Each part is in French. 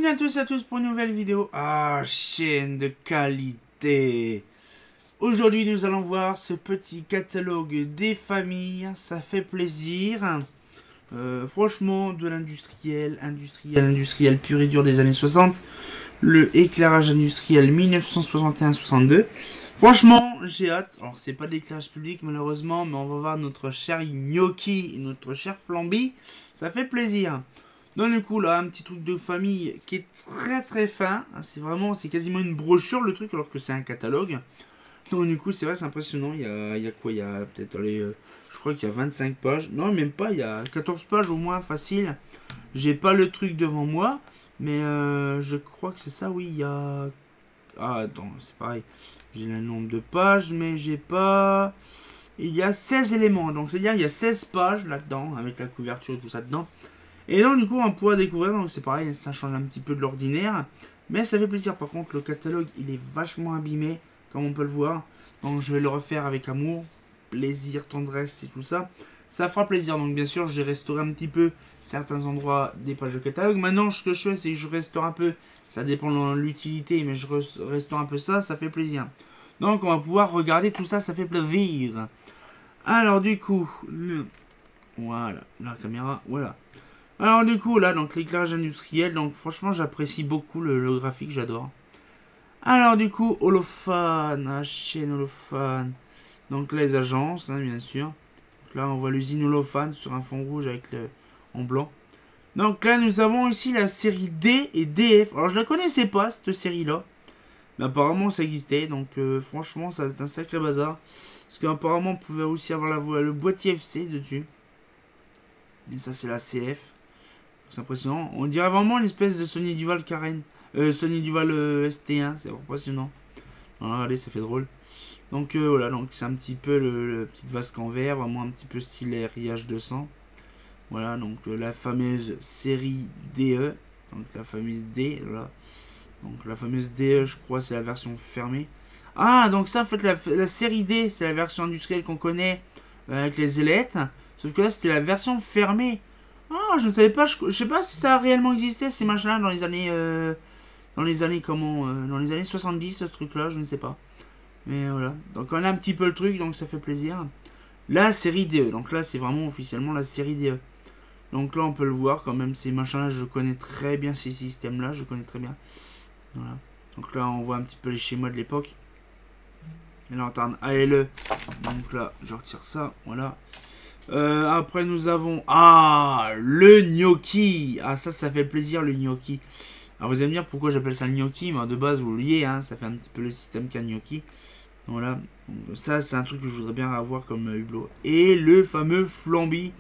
Bienvenue à tous et à tous pour une nouvelle vidéo. Ah, chaîne de qualité. Aujourd'hui, nous allons voir ce petit catalogue des familles. Ça fait plaisir. Franchement, de l'industriel pur et dur des années 60. Le éclairage industriel 1961-62. Franchement, j'ai hâte. Alors, c'est pas de l'éclairage public malheureusement, mais on va voir notre cher gnocchi et notre cher flamby. Ça fait plaisir. Donc du coup là, un petit truc de famille qui est très fin. C'est quasiment une brochure le truc alors que c'est un catalogue. Donc du coup c'est vrai, c'est impressionnant. Il y a quoi? Il y a peut-être je crois qu'il y a 25 pages. Non, même pas, il y a 14 pages au moins facile. J'ai pas le truc devant moi, mais je crois que c'est ça, oui, il y a... Ah attends, c'est pareil. J'ai le nombre de pages, mais j'ai pas... Il y a 16 éléments, donc c'est-à-dire il y a 16 pages là-dedans, avec la couverture et tout ça dedans. Et donc du coup on pourra découvrir, donc c'est pareil, ça change un petit peu de l'ordinaire, mais ça fait plaisir. Par contre le catalogue il est vachement abîmé, comme on peut le voir, donc je vais le refaire avec amour, plaisir, tendresse et tout ça, ça fera plaisir. Donc bien sûr j'ai restauré un petit peu certains endroits des pages de catalogue. Maintenant ce que je fais c'est que je restaure un peu, ça dépend de l'utilité, mais je restaure un peu ça, ça fait plaisir. Donc on va pouvoir regarder tout ça, ça fait plaisir. Alors du coup, voilà, la caméra, voilà. Alors du coup là, donc l'éclairage industriel, donc franchement j'apprécie beaucoup le graphique, j'adore. Alors du coup, holophane, chaîne holophane. Donc là les agences, hein, bien sûr. Donc là on voit l'usine holophane sur un fond rouge avec en blanc. Donc là nous avons ici la série D et DF. Alors je la connaissais pas cette série là. Mais apparemment ça existait, donc franchement ça va être un sacré bazar. Parce qu'apparemment on pouvait aussi avoir le boîtier FC dessus. Et ça c'est la CF. C'est impressionnant. On dirait vraiment une espèce de Sony Duval Karen. Sony Duval ST1. C'est impressionnant. Voilà, regardez, ça fait drôle. Donc voilà, donc c'est un petit peu le petit vasque en verre. Vraiment un petit peu style RIH 200. Voilà, donc la fameuse série DE. Donc la fameuse D. Voilà. Donc la fameuse DE, je crois, c'est la version fermée. Ah, donc ça, en fait, la série D, c'est la version industrielle qu'on connaît avec les ailettes. Sauf que là, c'était la version fermée. Ah, je ne savais pas, je sais pas si ça a réellement existé ces machins-là dans les années. Dans les années comment dans les années 70, ce truc-là, je ne sais pas. Mais voilà. Donc on a un petit peu le truc, donc ça fait plaisir. La série DE. Donc là, c'est vraiment officiellement la série DE. Donc là, on peut le voir quand même, ces machins-là, je connais très bien ces systèmes-là, je connais très bien. Voilà. Donc là, on voit un petit peu les schémas de l'époque. Et lanterne ALE. Donc là, je retire ça, voilà. Après nous avons le gnocchi. Ah ça fait plaisir le gnocchi. Alors vous allez me dire pourquoi j'appelle ça le gnocchi, mais de base vous le liez, hein, ça fait un petit peu le système qu'un gnocchi. Voilà, donc, ça c'est un truc que je voudrais bien avoir comme hublot. Et le fameux flamby,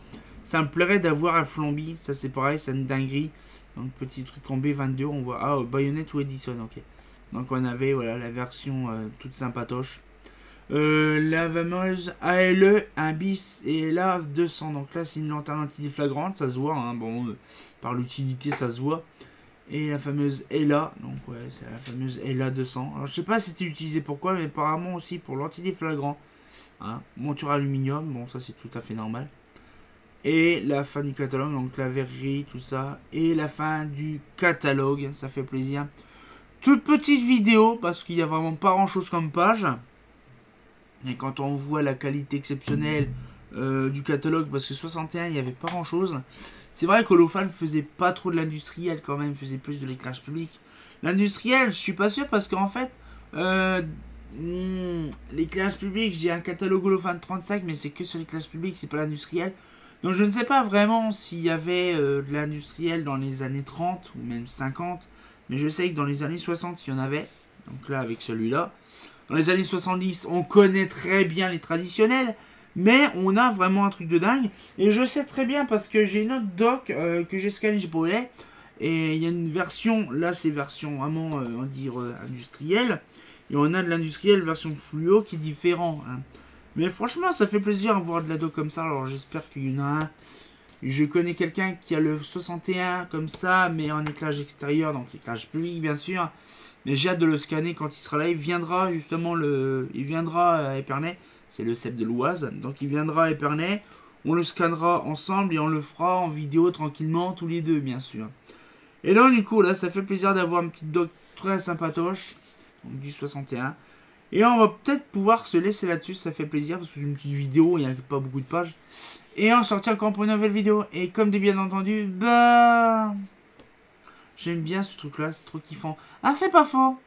ça me plairait d'avoir un flamby, ça c'est pareil, c'est une dinguerie. Donc petit truc en B22, on voit Bayonette ou Edison, ok. Donc on avait voilà la version toute sympatoche. La fameuse ALE 1 bis et la 200. Donc là, c'est une lanterne antidéflagrante, ça se voit. Hein, bon, par l'utilité, ça se voit. Et la fameuse ELA. Donc, ouais, c'est la fameuse ELA 200. Alors, je sais pas si c'était utilisé pourquoi, mais apparemment aussi pour l'antidéflagrant. Hein, monture aluminium. Bon, ça, c'est tout à fait normal. Et la fin du catalogue, donc la verrerie, tout ça. Et la fin du catalogue, ça fait plaisir. Toute petite vidéo, parce qu'il n'y a vraiment pas grand chose comme page. Et quand on voit la qualité exceptionnelle du catalogue, parce que 61, il n'y avait pas grand chose. C'est vrai qu'Holophane faisait pas trop de l'industriel quand même, faisait plus de l'éclairage public. L'industriel, je suis pas sûr parce qu'en fait, l'éclairage public, j'ai un catalogue Holophane 35, mais c'est que sur l'éclairage public, c'est pas l'industriel. Donc je ne sais pas vraiment s'il y avait de l'industriel dans les années 30 ou même 50, mais je sais que dans les années 60, il y en avait. Donc là, avec celui-là. Dans les années 70, on connaît très bien les traditionnels, mais on a vraiment un truc de dingue. Et je sais très bien parce que j'ai une autre doc que j'ai scanné, j'ai brûlé. Et il y a une version, là c'est version vraiment, on va dire, industrielle. Et on a de l'industriel version fluo qui est différent. Hein. Mais franchement, ça fait plaisir de voir de la doc comme ça. Alors j'espère qu'il y en a un. Je connais quelqu'un qui a le 61 comme ça, mais en éclairage extérieur, donc éclairage public bien sûr. Mais j'ai hâte de le scanner quand il sera là. Il viendra justement il viendra à Épernay. C'est le CEP de l'Oise. Donc il viendra à Épernay. On le scannera ensemble et on le fera en vidéo tranquillement tous les deux bien sûr. Et donc du coup là ça fait plaisir d'avoir une petite doc très sympatoche. Donc, du 61. Et on va peut-être pouvoir se laisser là-dessus, ça fait plaisir parce que c'est une petite vidéo, il n'y a pas beaucoup de pages. Et on sortira encore pour une nouvelle vidéo. Et comme de bien entendu, bah... j'aime bien ce truc là, c'est trop kiffant. Ah, c'est pas faux.